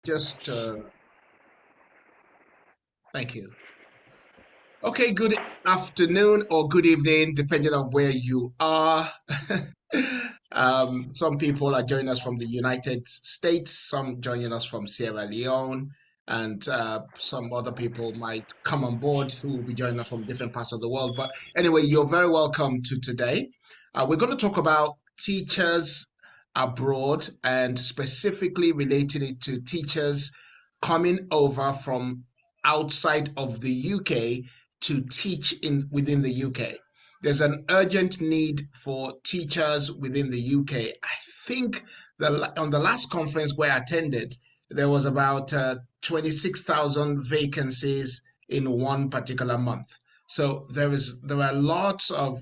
just thank you. Okay, good afternoon or good evening, depending on where you are. Some people are joining us from the United States, some joining us from Sierra Leone, and some other people might come on board who will be joining us from different parts of the world. But anyway, you're very welcome to today. We're going to talk about teachers abroad and specifically relating it to teachers coming over from outside of the UK to teach in within the UK. There's an urgent need for teachers within the UK. I think on the last conference where I attended, there was about 26,000 vacancies in one particular month. So there are lots of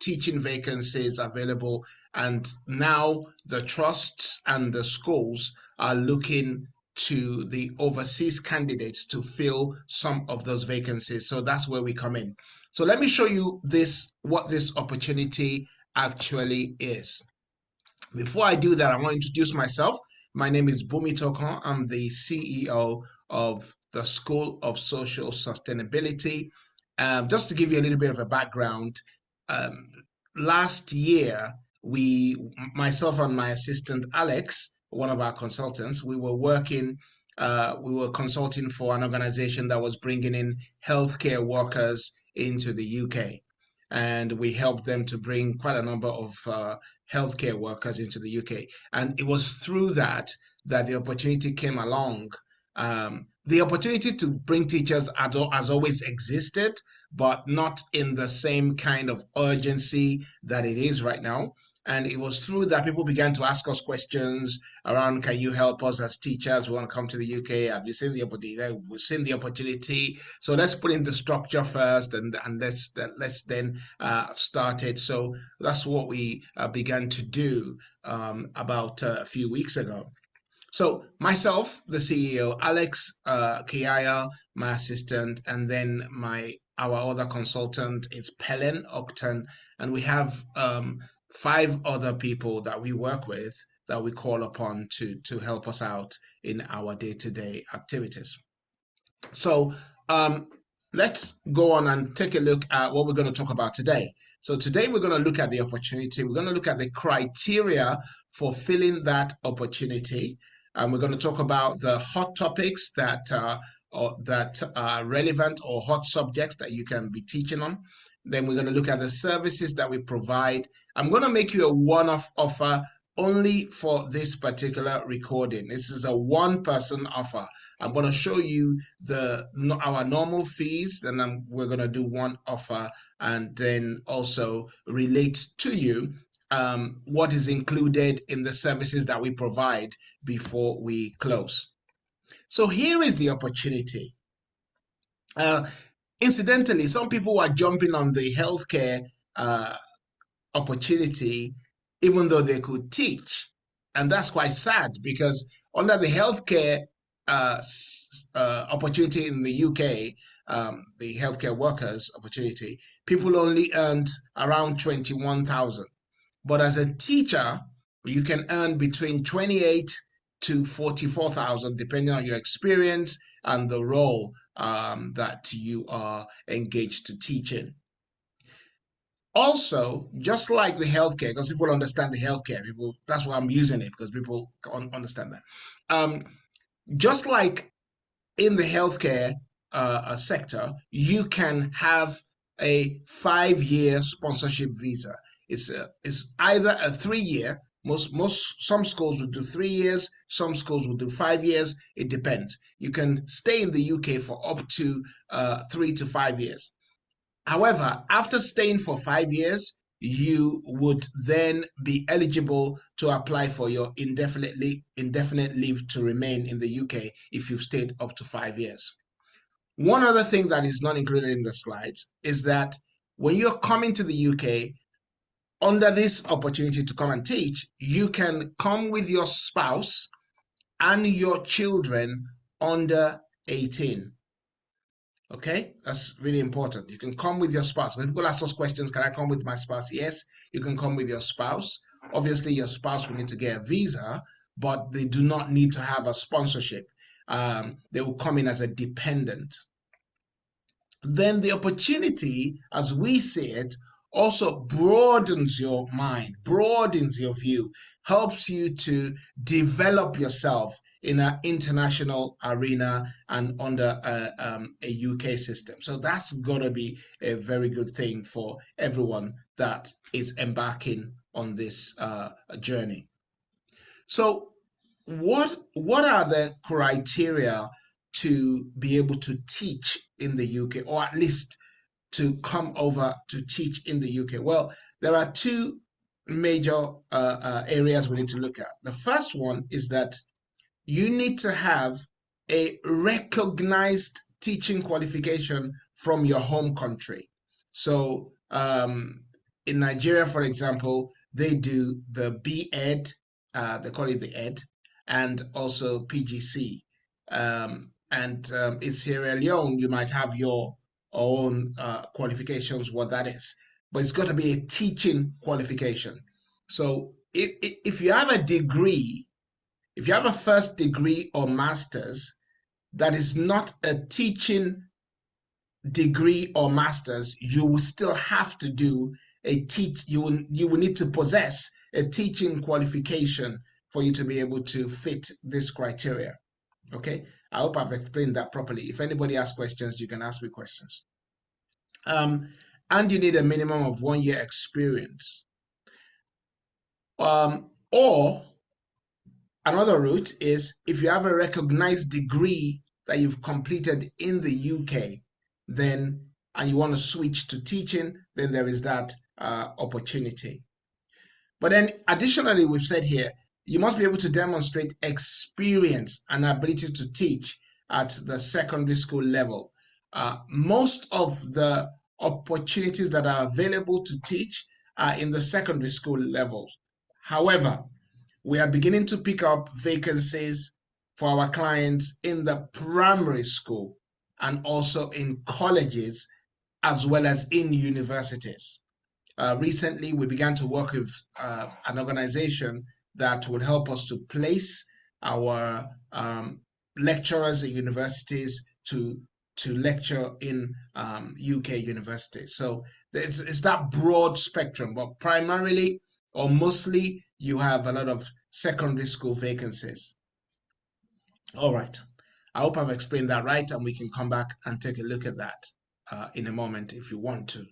teaching vacancies available, and now the trusts and the schools are looking to the overseas candidates to fill some of those vacancies. So that's where we come in. So let me show you what this opportunity actually is. Before I do that, I want to introduce myself. My name is Boomy Tokan. I'm the CEO of the School of Social Sustainability. Just to give you a little bit of a background, um, last year, myself and my assistant Alex, one of our consultants, we were consulting for an organization that was bringing in healthcare workers into the UK. And we helped them to bring quite a number of healthcare workers into the UK. And it was through that the opportunity came along. The opportunity to bring teachers has always existed, but not in the same kind of urgency that it is right now. And it was through that people began to ask us questions around, can you help us as teachers? We want to come to the UK. Have you seen the opportunity? We've seen the opportunity. So let's put in the structure first, and let's then start it. So that's what we began to do about a few weeks ago. So myself, the CEO, Alex Kiaya, my assistant, and then our other consultant is Pelen Octon, and we have five other people that we work with that we call upon to help us out in our day-to-day activities. So let's go on and take a look at what we're going to talk about today. So today we're going to look at the opportunity. We're going to look at the criteria for filling that opportunity. And we're going to talk about the hot topics that are relevant or hot subjects that you can be teaching on. Then we're going to look at the services that we provide. I'm going to make you a one-off offer only for this particular recording. This is a one-person offer. I'm going to show you our normal fees, then we're going to do one offer and then also relate to you what is included in the services that we provide before we close. So here is the opportunity. Incidentally, some people are jumping on the healthcare opportunity even though they could teach. And that's quite sad because under the healthcare opportunity in the UK, the healthcare workers opportunity, people only earned around 21,000. But as a teacher, you can earn between 28 to 44,000, depending on your experience and the role that you are engaged to teach in. Also, just like the healthcare, because people understand the healthcare, that's why I'm using it because people understand that. Just like in the healthcare sector, you can have a 5-year sponsorship visa. It's either a 3-year. Some schools will do 3 years. Some schools will do 5 years. It depends. You can stay in the UK for up to 3 to 5 years. However, after staying for 5 years, you would then be eligible to apply for your indefinite leave to remain in the UK if you've stayed up to 5 years. One other thing that is not included in the slides is that when you're coming to the UK, under this opportunity to come and teach, you can come with your spouse and your children under 18. Okay, that's really important. You can come with your spouse. When people ask us questions, can I come with my spouse? Yes, you can come with your spouse. Obviously, your spouse will need to get a visa, but they do not need to have a sponsorship. they will come in as a dependent. Then the opportunity, as we see it, also broadens your mind, broadens your view, helps you to develop yourself in an international arena and under a UK system. So that's going to be a very good thing for everyone that is embarking on this journey. So what are the criteria to be able to teach in the UK, or at least to come over to teach in the UK? Well, there are two major areas we need to look at. The first one is that you need to have a recognized teaching qualification from your home country. So in Nigeria, for example, they do the B.Ed, they call it the Ed, and also PGC. In Sierra Leone, you might have your own qualifications, what that is, but it's got to be a teaching qualification. So if you have a degree, if you have a first degree or master's, that is not a teaching degree or master's, you will still have to do you will need to possess a teaching qualification for you to be able to fit this criteria. Okay, I hope I've explained that properly. If anybody has questions, you can ask me questions. And you need a minimum of 1 year experience. Or another route is if you have a recognized degree that you've completed in the UK, then and you want to switch to teaching, then there is that opportunity. But then additionally, we've said here, you must be able to demonstrate experience and ability to teach at the secondary school level. Most of the opportunities that are available to teach are in the secondary school level. However, we are beginning to pick up vacancies for our clients in the primary school and also in colleges as well as in universities. Recently, we began to work with an organization that will help us to place our lecturers at universities to lecture in UK universities. So it's that broad spectrum, but primarily or mostly you have a lot of secondary school vacancies. All right. I hope I've explained that right, and we can come back and take a look at that in a moment if you want to.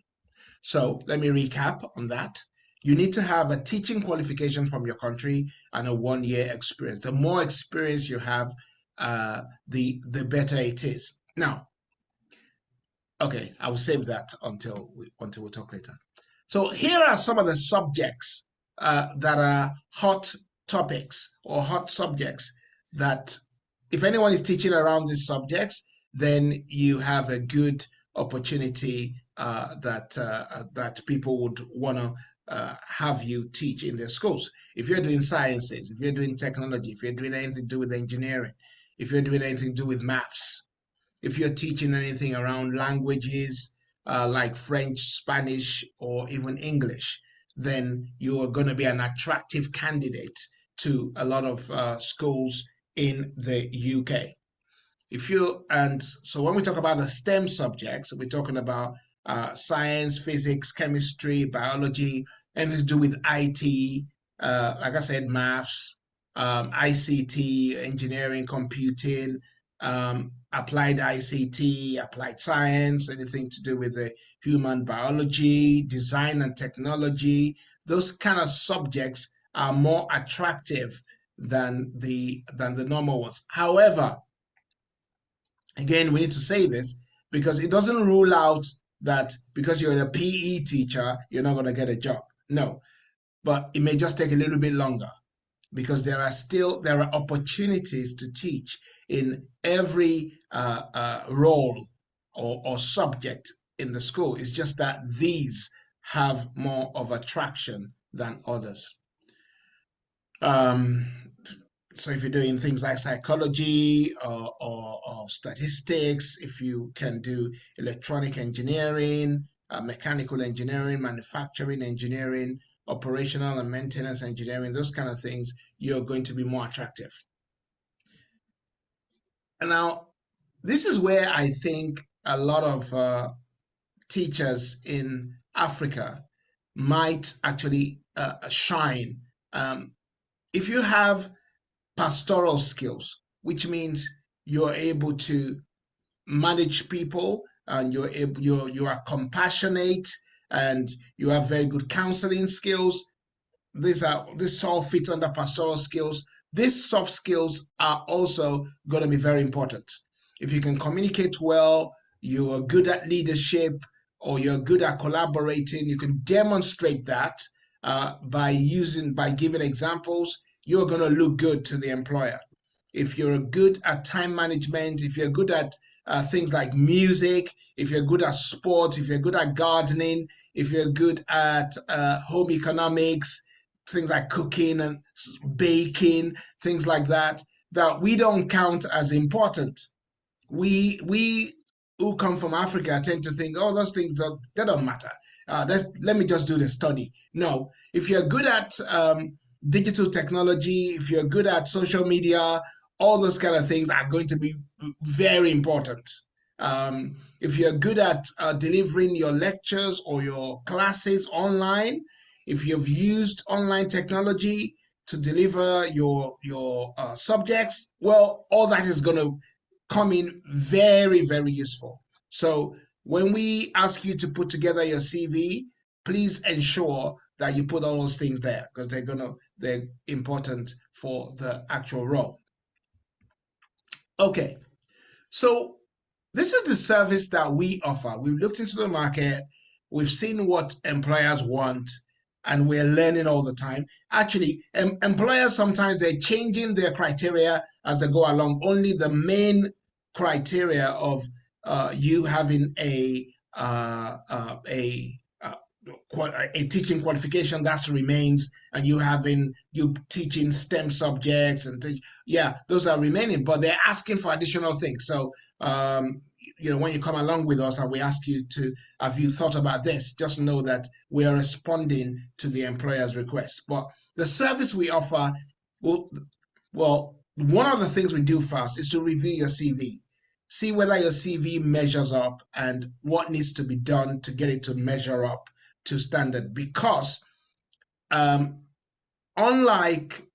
So let me recap on that. You need to have a teaching qualification from your country and a 1 year experience. The more experience you have, the better it is. Now, okay, I will save that until we talk later. So here are some of the subjects that are hot topics or hot subjects that if anyone is teaching around these subjects, then you have a good opportunity that people would want to have you teach in their schools. If you're doing sciences, if you're doing technology, if you're doing anything to do with engineering, if you're doing anything to do with maths, if you're teaching anything around languages like French, Spanish, or even English, then you are going to be an attractive candidate to a lot of schools in the UK. So when we talk about the STEM subjects, we're talking about science, physics, chemistry, biology, anything to do with IT, like I said, maths, ICT, engineering, computing, applied ICT, applied science, anything to do with the human biology, design and technology. Those kind of subjects are more attractive than the normal ones. However, again, we need to say this because it doesn't rule out that because you're a PE teacher, you're not going to get a job. No, but it may just take a little bit longer because there are opportunities to teach in every role or subject in the school. It's just that these have more of attraction than others. So if you're doing things like psychology or statistics, if you can do electronic engineering, mechanical engineering, manufacturing engineering, operational and maintenance engineering, those kind of things, you're going to be more attractive. Now, this is where I think a lot of teachers in Africa might actually shine. Um, if you have pastoral skills, which means you're able to manage people and you are compassionate and you have very good counseling skills. This all fits under pastoral skills. These soft skills are also going to be very important. If you can communicate well, you are good at leadership, or you're good at collaborating, you can demonstrate that by giving examples. You're going to look good to the employer. If you're good at time management, if you're good at things like music, if you're good at sports, if you're good at gardening, if you're good at home economics, things like cooking and baking, things like that, that we don't count as important. We who come from Africa tend to think, oh, those things they don't matter. Let me just do the study. No, if you're good at digital technology, if you're good at social media, all those kind of things are going to be very important. If you're good at delivering your lectures or your classes online, if you've used online technology to deliver your subjects, well, all that is going to come in very, very useful. So when we ask you to put together your CV, please ensure that you put all those things there because they're important for the actual role. Okay, so this is the service that we offer. We've looked into the market, we've seen what employers want, and we're learning all the time. Actually, employers sometimes they're changing their criteria as they go along. Only the main criteria of you having a teaching qualification that remains, and you teaching STEM subjects yeah, those are remaining, but they're asking for additional things. So when you come along with us and we ask you to, have you thought about this? Just know that we are responding to the employer's request. But the service we offer, well, one of the things we do first is to review your CV. See whether your CV measures up and what needs to be done to get it to measure up to standard. Because unlike,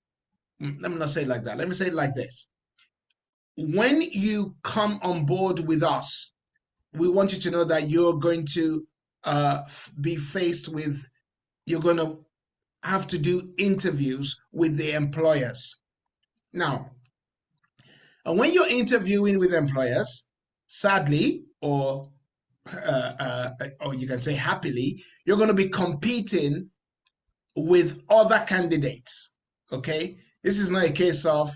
let me not say it like that. Let me say it like this. When you come on board with us, we want you to know that you're going to be faced with, you're going to have to do interviews with the employers. Now, and when you're interviewing with employers, sadly, or you can say happily, you're going to be competing with other candidates. Okay, this is not a case of,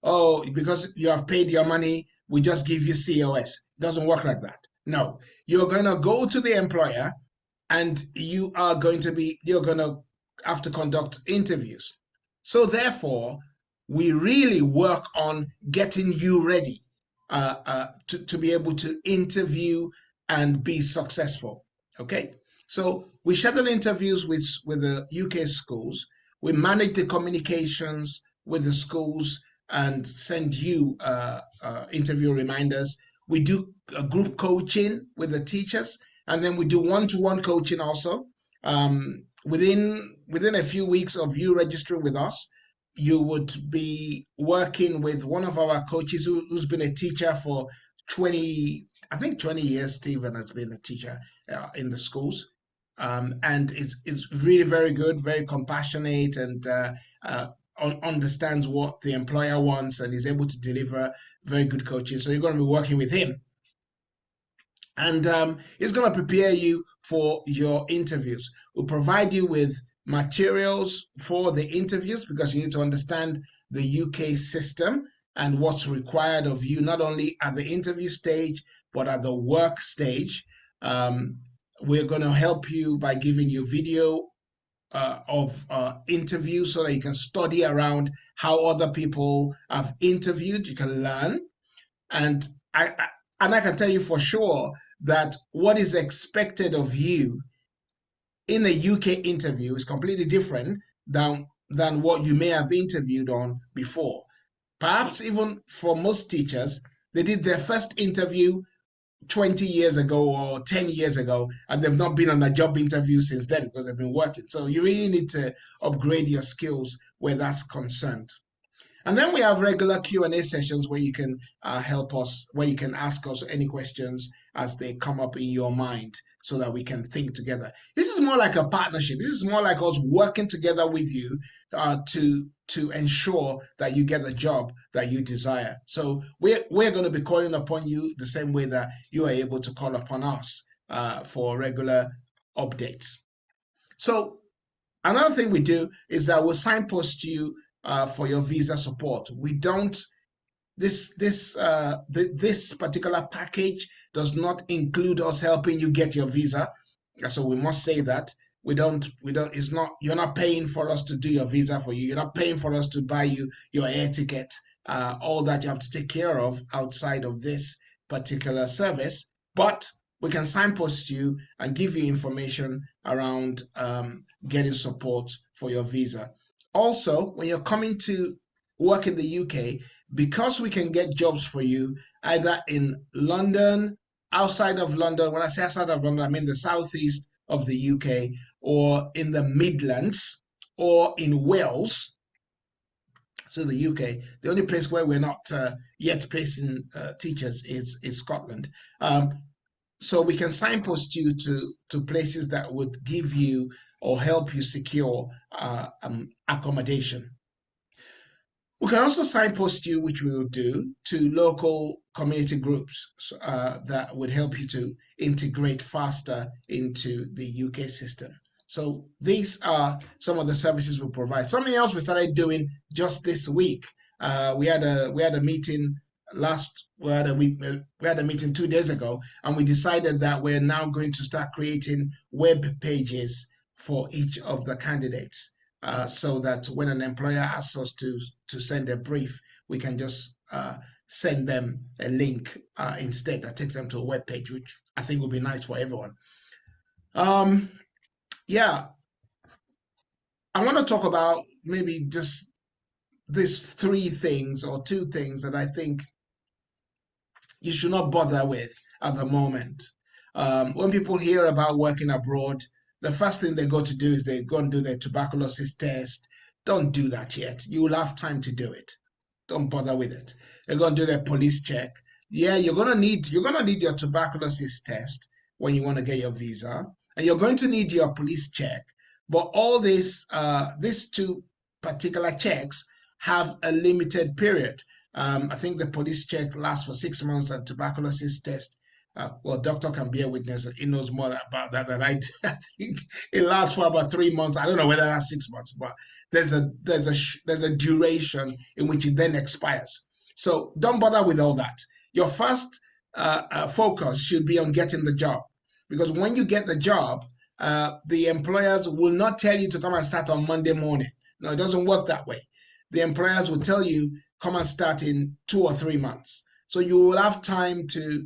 oh, because you have paid your money, we just give you COS. It doesn't work like that. No, you're going to go to the employer and you're going to have to conduct interviews. So therefore, we really work on getting you ready to be able to interview and be successful. Okay, so we schedule interviews with the UK schools. We manage the communications with the schools and send you interview reminders. We do group coaching with the teachers, and then we do one-to-one coaching also. Within a few weeks of you registering with us, you would be working with one of our coaches who's been a teacher for 20, I think 20 years. Stephen has been a teacher in the schools. And it's really very good, very compassionate, and understands what the employer wants and is able to deliver very good coaching. So you're going to be working with him. And he's going to prepare you for your interviews. We'll provide you with materials for the interviews because you need to understand the UK system and what's required of you, not only at the interview stage, but at the work stage. We're going to help you by giving you video of interviews so that you can study around how other people have interviewed. You can learn. And I can tell you for sure that what is expected of you in a UK interview is completely different than what you may have interviewed on before. Perhaps even for most teachers, They did their first interview 20 years ago or 10 years ago, and they've not been on a job interview since then because they've been working. So you really need to upgrade your skills where that's concerned. And then we have regular Q&A sessions where you can help us, where you can ask us any questions as they come up in your mind so that we can think together. This is more like a partnership. This is more like us working together with you to ensure that you get the job that you desire. So we're going to be calling upon you the same way that you are able to call upon us for regular updates. So another thing we do is that we'll signpost you for your visa support. We don't. This particular package does not include us helping you get your visa, so we must say that we don't. It's not. You're not paying for us to do your visa for you. You're not paying for us to buy you your air ticket. All that you have to take care of outside of this particular service, but we can signpost you and give you information around getting support for your visa. Also, when you're coming to work in the UK, because we can get jobs for you either in London, outside of London. When I say outside of London, I mean the southeast of the UK, or in the Midlands, or in Wales. So the UK, the only place where we're not yet placing teachers is Scotland. So we can signpost you to places that would give you or help you secure accommodation. We can also signpost you, which we will do, to local community groups that would help you to integrate faster into the UK system. So these are some of the services we provide. Something else we started doing just this week. We had a meeting we had a meeting 2 days ago, and we decided that we're now going to start creating web pages for each of the candidates. So that when an employer asks us to send a brief, we can just send them a link instead that takes them to a web page, which I think would be nice for everyone. Yeah, I want to talk about maybe just these 3 things or 2 things that I think you should not bother with at the moment. When people hear about working abroad, the first thing they go to do is they go and do their tuberculosis test. Don't do that yet. You will have time to do it. Don't bother with it. They're going to do their police check. Yeah, you're gonna need your tuberculosis test when you want to get your visa, and you're going to need your police check. But all these 2 particular checks have a limited period. I think the police check lasts for 6 months, and tuberculosis test, well, doctor can bear witness. He knows more about that than I do. I think it lasts for about 3 months. I don't know whether that's 6 months, but there's a duration in which it then expires. So don't bother with all that. Your first focus should be on getting the job, because when you get the job, the employers will not tell you to come and start on Monday morning. No, it doesn't work that way. The employers will tell you come and start in 2 or 3 months. So you will have time to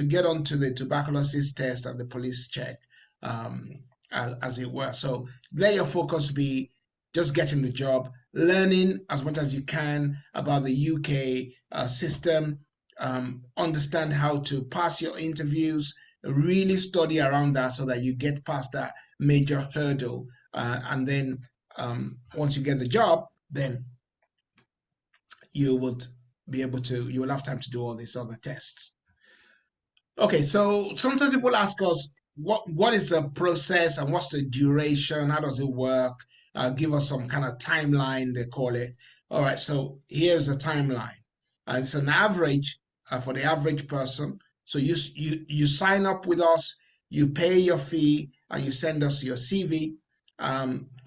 get onto the tuberculosis test and the police check, as it were. So let your focus be just getting the job, learning as much as you can about the UK system, understand how to pass your interviews, really study around that so that you get past that major hurdle. And then once you get the job, then you will have time to do all these other tests. Okay, so sometimes people ask us, what is the process and what's the duration? How does it work? Give us some kind of timeline, they call it. All right, so here's a timeline. It's an average for the average person. So you sign up with us, you pay your fee, and you send us your CV.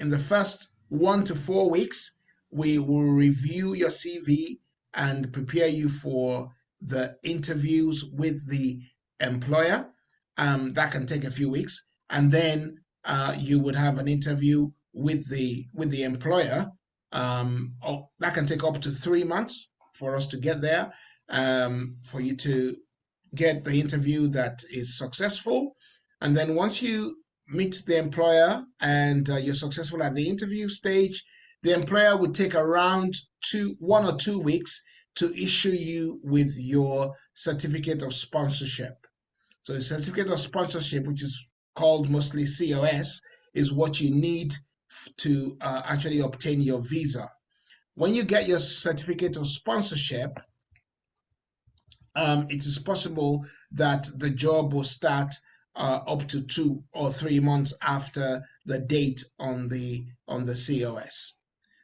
In the first 1 to 4 weeks, we will review your CV and prepare you for the interviews with the employer. That can take a few weeks, and then you would have an interview with the employer. That can take up to 3 months for us to get there, for you to get the interview that is successful. And then once you meet the employer and you're successful at the interview stage, the employer would take around 1 or 2 weeks to issue you with your certificate of sponsorship. So the certificate of sponsorship, which is called mostly COS, is what you need to actually obtain your visa. When you get your certificate of sponsorship, it is possible that the job will start up to 2 or 3 months after the date on the COS.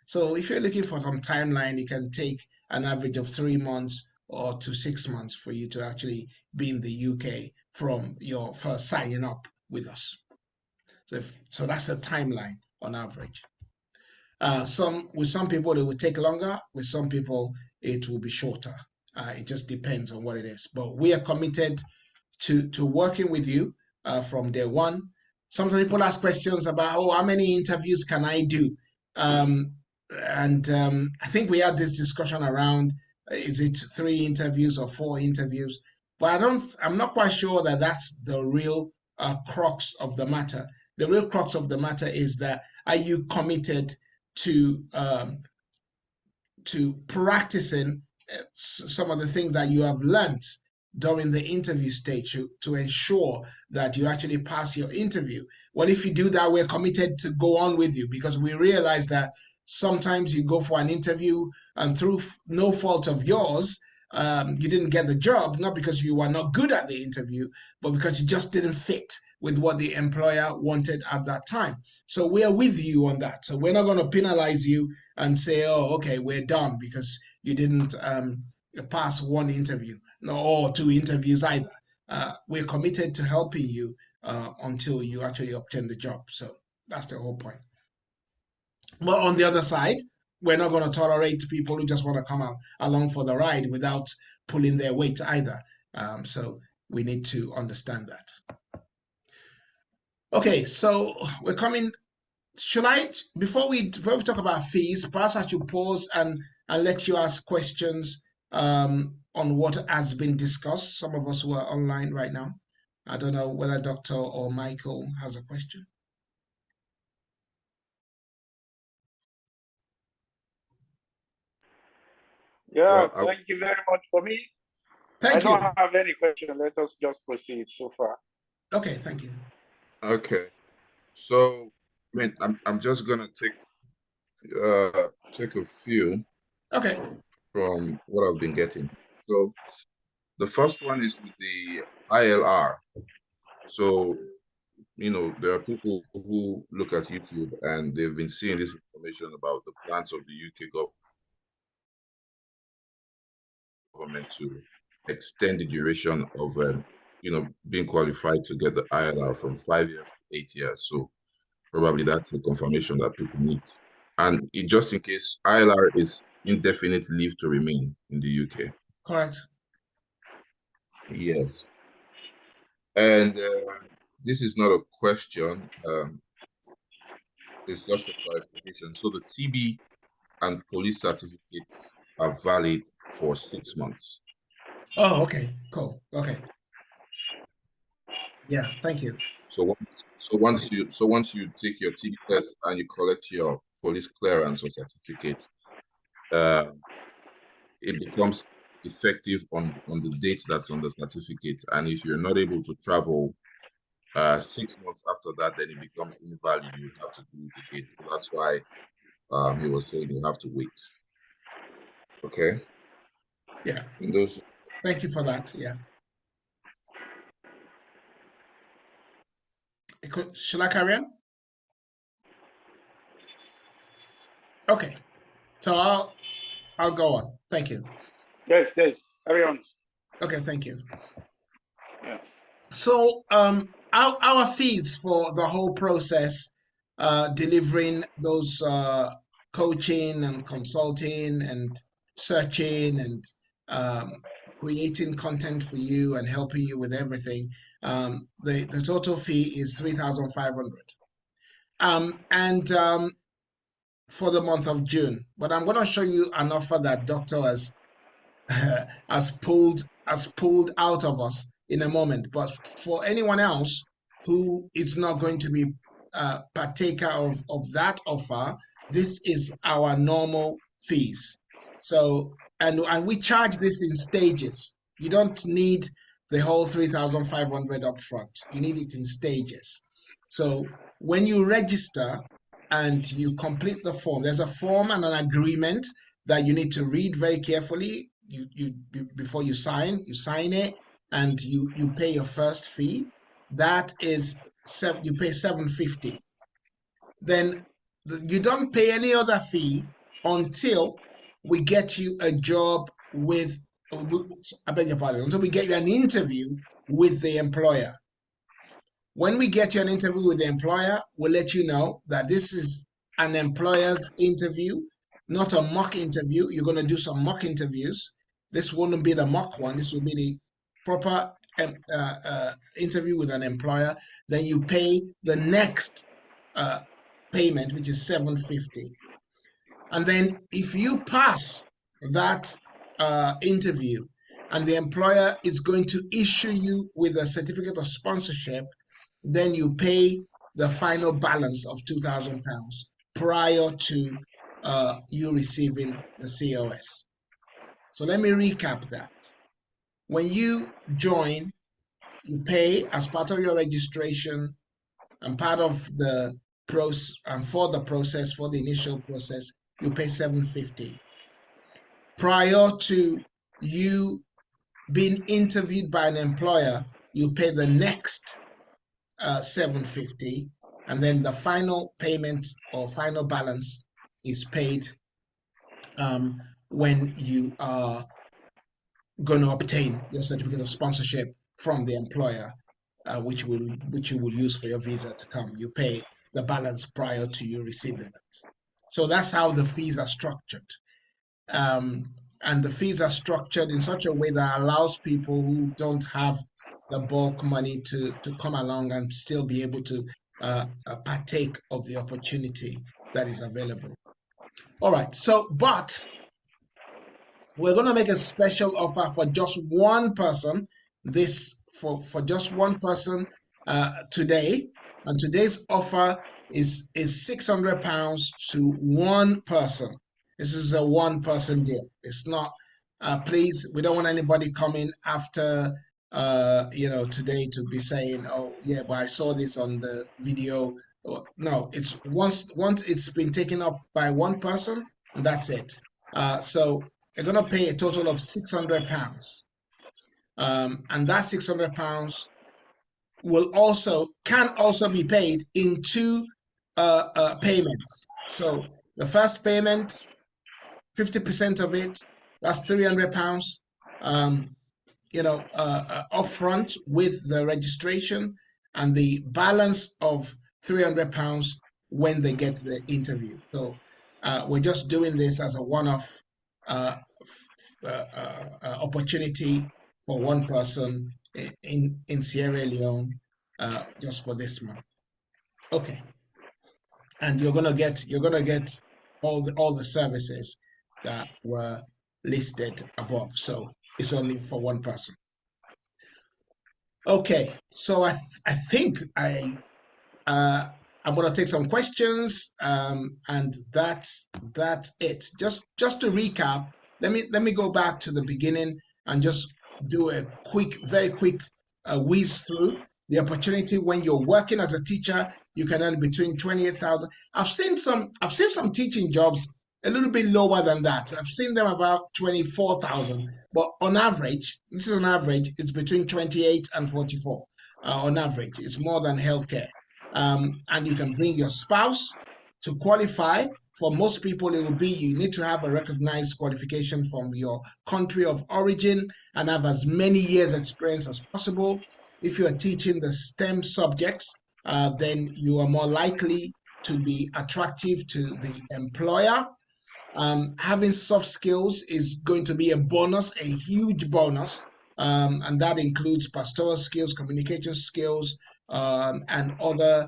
So if you're looking for some timeline, it can take an average of 3 months or to 6 months for you to actually be in the UK from your first signing up with us. So that's the timeline on average. With some people it will take longer. With some people it will be shorter. It just depends on what it is. But we are committed to working with you from day one. Sometimes people ask questions about, oh, how many interviews can I do? I think we had this discussion around, is it 3 interviews or 4 interviews? But I'm not quite sure that that's the real crux of the matter. The real crux of the matter is that, are you committed to practicing some of the things that you have learned during the interview stage to ensure that you actually pass your interview? Well, if you do that, we're committed to go on with you, because we realize that sometimes you go for an interview and through no fault of yours, you didn't get the job, not because you were not good at the interview, but because you just didn't fit with what the employer wanted at that time. So we are with you on that. So we're not going to penalize you and say, oh, okay, we're done because you didn't pass 1 interview, no, or 2 interviews either. We're committed to helping you until you actually obtain the job. So that's the whole point. But on the other side, we're not going to tolerate people who just want to come along for the ride without pulling their weight either. So we need to understand that. Okay, so we're coming. Before we talk about fees, perhaps I should pause and let you ask questions on what has been discussed. Some of us who are online right now. I don't know whether Dr. or Michael has a question. Yeah, well, thank you very much for me. Thank you. I don't have any question. Let us just proceed so far. Okay, thank you. Okay, so I mean, I'm just gonna take a few. Okay. From what I've been getting. So the first one is with the ILR. So, you know, there are people who look at YouTube and they've been seeing this information about the plans of the UK government to extend the duration of, you know, being qualified to get the ILR from 5 years to 8 years. So probably that's a confirmation that people need. And just in case, ILR is indefinite leave to remain in the UK. Correct. Yes. And this is not a question. It's just a clarification. So the TB and police certificates are valid for 6 months. Oh, okay, cool. Okay. Yeah, thank you. So once you take your TB test and you collect your police clearance or certificate, it becomes effective on the date that's on the certificate. And if you're not able to travel 6 months after that, then it becomes invalid. You have to do it again. So that's why he was saying you have to wait. Okay. Yeah. Those. Thank you for that. Yeah. Shall I carry on? Okay. So I'll go on. Thank you. Yes, carry on. Okay, thank you. Yeah. So our fees for the whole process, delivering those coaching and consulting and searching and creating content for you and helping you with everything, the total fee is 3,500. For the month of June. But I'm going to show you an offer that Doctor has pulled out of us in a moment. But for anyone else who is not going to be partaker of that offer, this is our normal fees. So and we charge this in stages. You don't need the whole 3,500 up front. You need it in stages. So when you register and you complete the form, there's a form and an agreement that you need to read very carefully. Before you sign it, and you pay your first fee. That is you pay 750. Then you don't pay any other fee until we get you a job with, I beg your pardon, until we get you an interview with the employer. When we get you an interview with the employer, we'll let you know that this is an employer's interview, not a mock interview. You're going to do some mock interviews. This wouldn't be the mock one. This will be the proper interview with an employer. Then you pay the next payment, which is 750. And then if you pass that interview and the employer is going to issue you with a certificate of sponsorship, then you pay the final balance of £2,000 prior to you receiving the COS. So let me recap that. When you join, you pay as part of your registration and part of the process, and for the initial process, you pay 750. Prior to you being interviewed by an employer, you pay the next 750, and then the final payment or final balance is paid when you are going to obtain your certificate of sponsorship from the employer, which you will use for your visa to come. You pay the balance prior to you receiving it. So that's how the fees are structured. And the fees are structured in such a way that allows people who don't have the bulk money to come along and still be able to partake of the opportunity that is available. All right, so but we're going to make a special offer for just one person. For just one person today, and today's offer is £600 to one person. This is a one-person deal. It's not. Please, we don't want anybody coming after today to be saying, "Oh, yeah, but I saw this on the video." No, it's once it's been taken up by one person, and that's it. So you're going to pay a total of £600, and that £600 can also be paid in two payments. So the first payment, 50% of it, that's £300, upfront with the registration, and the balance of £300 when they get the interview. So we're just doing this as a one-off opportunity for one person in Sierra Leone, just for this month. Okay, and you're gonna get all the services that were listed above. So it's only for one person. Okay, so I think I'm gonna take some questions, and that's it. Just to recap, let me go back to the beginning and just do a very quick whiz through the opportunity. When you're working as a teacher, you can earn between 28,000. I've seen some teaching jobs a little bit lower than that. I've seen them about 24,000, but on average, this is an average, it's between 28 and 44. On average, it's more than healthcare. And you can bring your spouse to qualify. For most people, it will be you need to have a recognized qualification from your country of origin and have as many years experience as possible. If you are teaching the STEM subjects, then you are more likely to be attractive to the employer. Having soft skills is going to be a bonus, a huge bonus, and that includes pastoral skills, communication skills, and other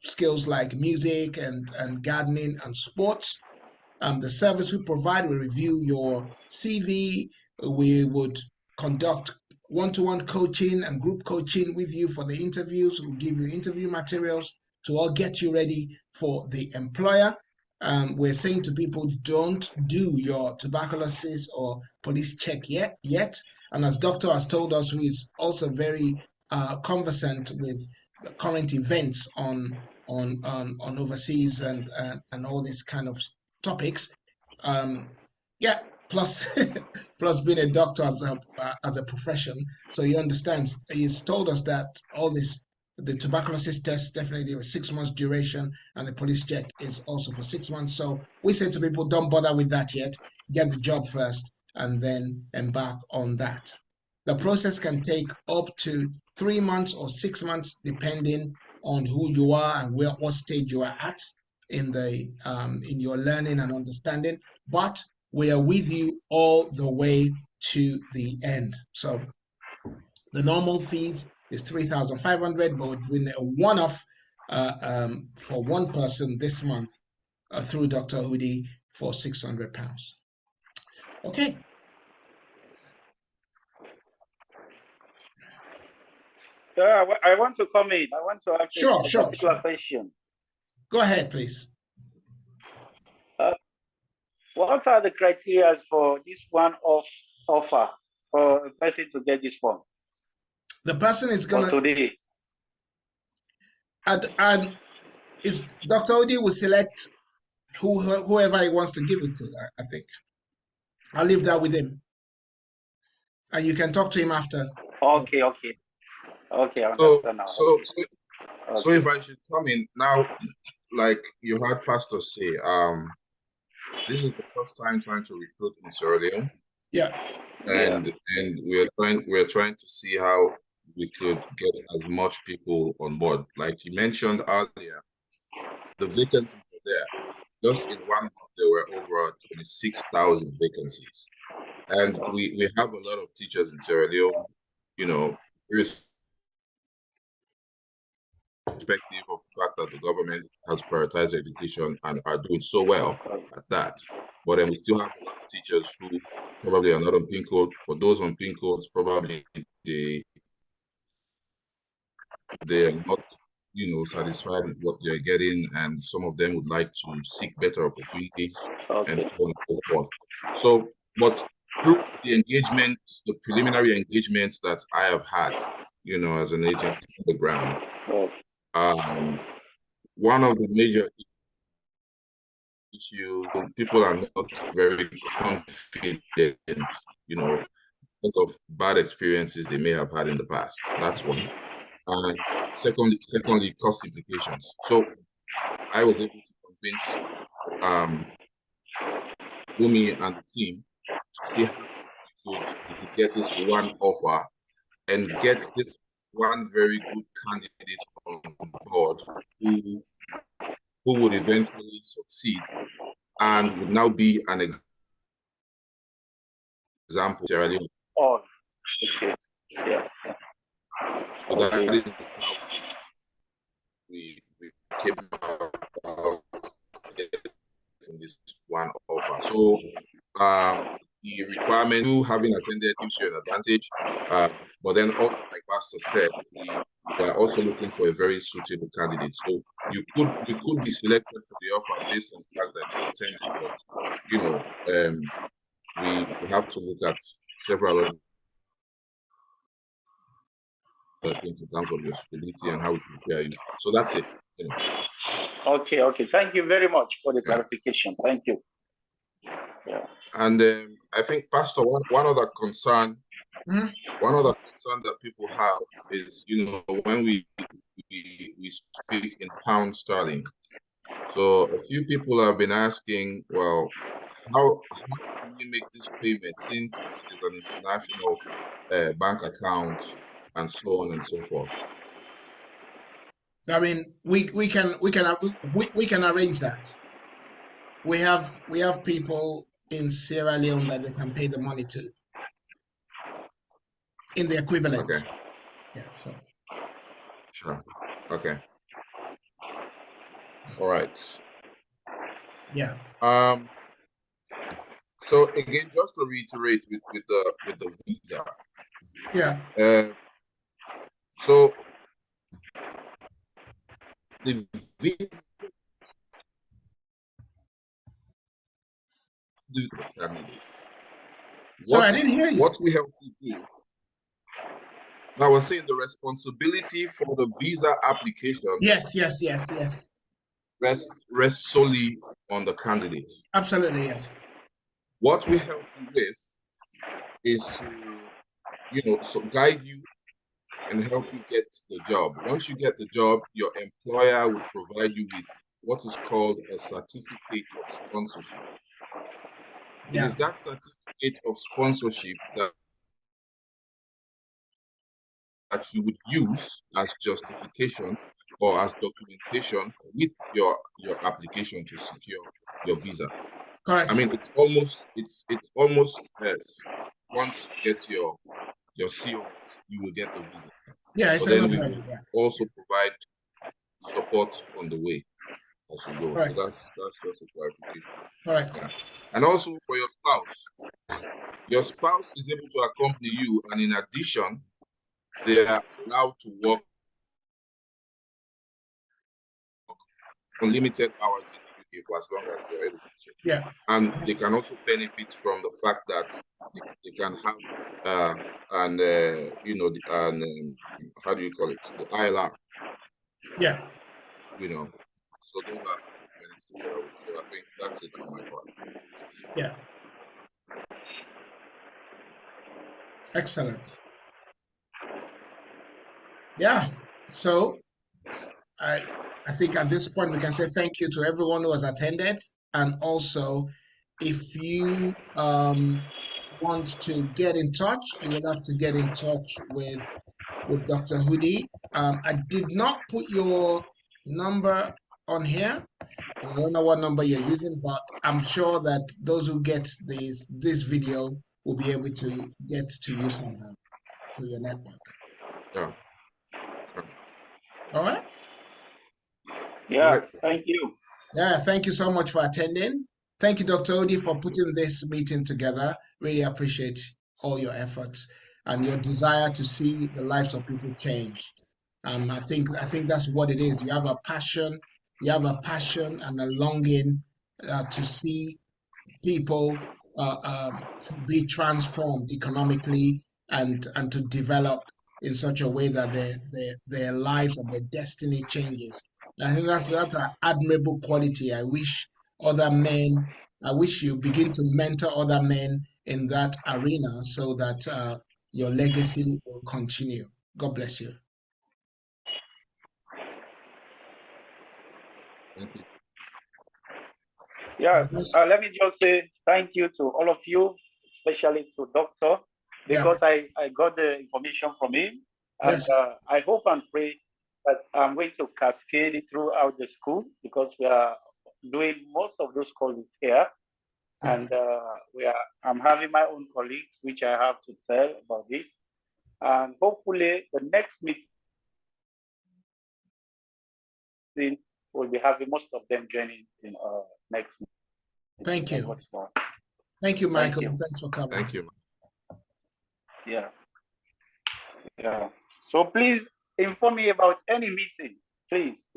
skills like music and gardening and sports. The service we provide will review your CV. We would conduct one-to-one coaching and group coaching with you for the interviews. We'll give you interview materials to all get you ready for the employer. we're saying to people, don't do your tuberculosis or police check yet. And as doctor has told us, who is also very conversant with the current events on overseas and all these kind of topics. Yeah, plus plus being a doctor as a profession, so he understands. He's told us that all this, the tuberculosis test definitely a 6 months duration, and the police check is also for 6 months. So we say to people, don't bother with that yet. Get the job first, and then embark on that. The process can take up to 3 months or 6 months, depending on who you are and what stage you are at in your learning and understanding. But we are with you all the way to the end. So the normal fees is 3,500, but we're doing a one-off for one person this month through Dr. Hoody for £600. Okay. I want to come in. I want to ask a particular Sure. question. Go ahead, please. What are the criteria for this one-off offer for a person to get this form? The person is gonna today. And is Dr. Hoody will select whoever he wants to give it to. I think I'll leave that with him, and you can talk to him after. Okay. I understand now. So if I should come in now, like you heard Pastor say, this is the first time trying to recruit in Sierra Leone. Yeah. And we're trying to see how we could get as much people on board. Like you mentioned earlier, the vacancies were there. Just in 1 month, there were over 26,000 vacancies. And we have a lot of teachers in Sierra Leone, irrespective of the fact that the government has prioritized education and are doing so well at that. But then we still have a lot of teachers who probably are not on PIN code. For those on PIN codes, probably they are not, satisfied with what they're getting, and some of them would like to seek better opportunities and so on and so forth. So, but through the engagement, the preliminary engagements that I have had, as an agent on the ground, one of the major issues, people are not very confident, because of bad experiences they may have had in the past. That's one. And secondly, cost implications. So I was able to convince Boomy and the team to see how we could get this one offer and get this one very good candidate on board who would eventually succeed and would now be an example. Oh, okay. Yeah. So that is how we came about in this one offer. So the requirement to having attended gives you an advantage, but then also, like Pastor said, we are also looking for a very suitable candidate. So you could be selected for the offer based on the fact that you attended, but we have to look at several other things in terms of your suitability and how we prepare you. So that's it. Okay. Thank you very much for the clarification. Thank you. Yeah. And I think, Pastor, one other concern that people have is, when we speak in pound sterling. So a few people have been asking, well, how can we make this payment since it is an international bank account and so on and so forth? I mean, we can arrange that. We have people in Sierra Leone that they can pay the money to in the equivalent. Okay. Yeah. So. Sure. Okay. All right. Yeah. So again, just to reiterate with the visa. Yeah. So the visa do the candidate. Sorry, I didn't hear you. What we help you do. Now, I was saying the responsibility for the visa application. Yes. Rests solely on the candidate. Absolutely, yes. What we help you with is to, so guide you and help you get the job. Once you get the job, your employer will provide you with what is called a certificate of sponsorship. Yeah. It is that certificate of sponsorship that you would use as justification or as documentation with your application to secure your visa. Correct. I mean, it's almost once you get your COS, you will get the visa. Yeah, but then we will also provide support on the way as you go. Correct. So that's just a clarification. Correct. Yeah. And also for your spouse is able to accompany you, and in addition, they are allowed to work unlimited hours in the UK for as long as they're able to do so. Yeah. And they can also benefit from the fact that they can have how do you call it? The ILR. Yeah. So those are some benefits. So I think that's it on my part. Yeah. Excellent. Yeah. So I think at this point we can say thank you to everyone who has attended, and also if you want to get in touch, you will have to get in touch with Dr. Hoody. I did not put your number on here. I don't know what number you're using, but I'm sure that those who get this video will be able to get to you somehow through your network. Yeah. All right. Yeah. Right. Thank you. Yeah. Thank you so much for attending. Thank you, Dr. Hoody, for putting this meeting together. Really appreciate all your efforts and your desire to see the lives of people change. I think that's what it is. You have a passion. You have a passion and a longing to see people to be transformed economically and to develop in such a way that their lives and their destiny changes. And I think that's an admirable quality. I wish you begin to mentor other men in that arena so that your legacy will continue. God bless you. Thank you. Yeah, let me just say thank you to all of you, especially to Doctor, because I got the information from him. And I hope and pray that I'm going to cascade it throughout the school, because we are doing most of those courses here. And I'm having my own colleagues, which I have to tell about this. And hopefully the next meeting we'll be having most of them joining in next meeting. Thank you. Thank you, Michael. Thank you. Thanks for coming. Thank you. Yeah. So please inform me about any meeting, please.